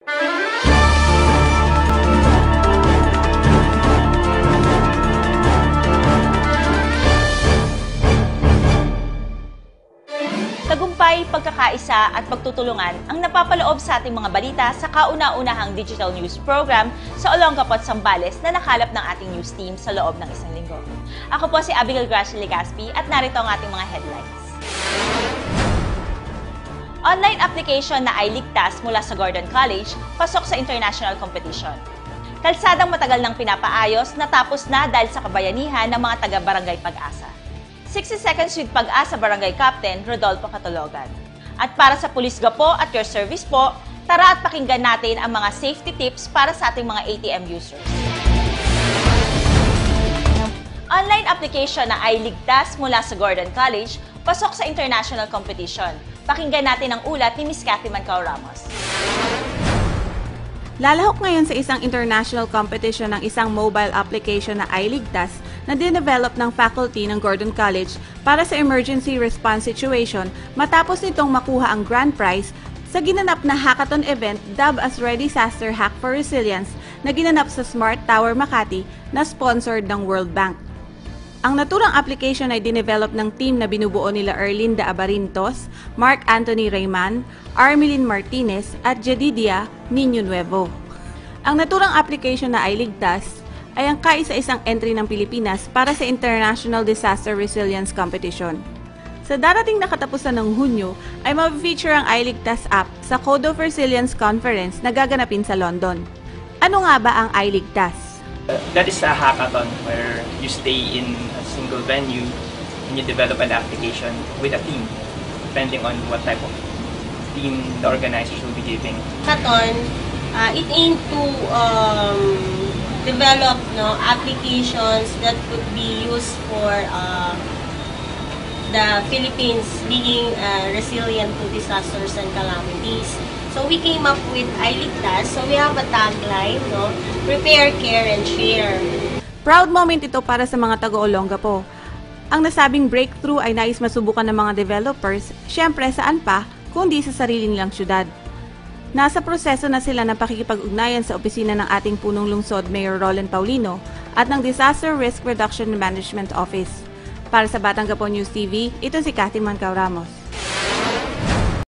Tagumpay, pagkakaisa at pagtutulungan ang napapaloob sa ating mga balita sa kauna-unahang digital news program sa Olongapo, Zambales na nakalap ng ating news team sa loob ng isang linggo. Ako po si Abigail Gracia Legaspi at narito ang ating mga headlines. Online application na ay ligtas mula sa Gordon College, pasok sa international competition. Kalsadang matagal nang pinapaayos, natapos na dahil sa kabayanihan ng mga taga-Barangay Pag-asa. 60 Seconds with Pag-asa Barangay Captain Rodolfo Catalogan. At para sa Pulis Gapo at your service po, tara at pakinggan natin ang mga safety tips para sa ating mga ATM users. Online application na ay ligtas mula sa Gordon College, pasok sa international competition. Pakinggan natin ang ulat ni Ms. Cathy Mancao Ramos. Lalahok ngayon sa isang international competition ng isang mobile application na ay ligtas na dinevelop ng faculty ng Gordon College para sa emergency response situation matapos nitong makuha ang grand prize sa ginanap na hackathon event dubbed as Ready Disaster Hack for Resilience na ginanap sa Smart Tower Makati na sponsored ng World Bank. Ang naturang application ay dinevelop ng team na binubuo nila Erlinda Abarintos, Mark Anthony Rayman, Armelin Martinez at Jedidia Niño Nuevo. Ang naturang application na ay ligtas ay ang kaisa-isang entry ng Pilipinas para sa International Disaster Resilience Competition. Sa darating na katapusan ng Hunyo ay ma-feature ang iLigtas app sa Code of Resilience Conference na gaganapin sa London. Ano nga ba ang iLigtas? That is a hackathon where you stay in a single venue and you develop an application with a team, depending on what type of team the organizers will be giving. Hackathon, it aimed to develop applications that could be used for the Philippines being resilient to disasters and calamities. So we came up with iLigtas. So we have a tagline, prepare, care, and share. Proud moment ito para sa mga taga-Olongapo. Ang nasabing breakthrough ay nais masubukan ng mga developers, syempre saan pa, kundi sa sarili nilang syudad. Nasa proseso na sila ng pakikipag-ugnayan sa opisina ng ating punong lungsod, Mayor Roland Paulino, at ng Disaster Risk Reduction Management Office. Para sa Batangapo News TV, ito si Cathy Mancao Ramos.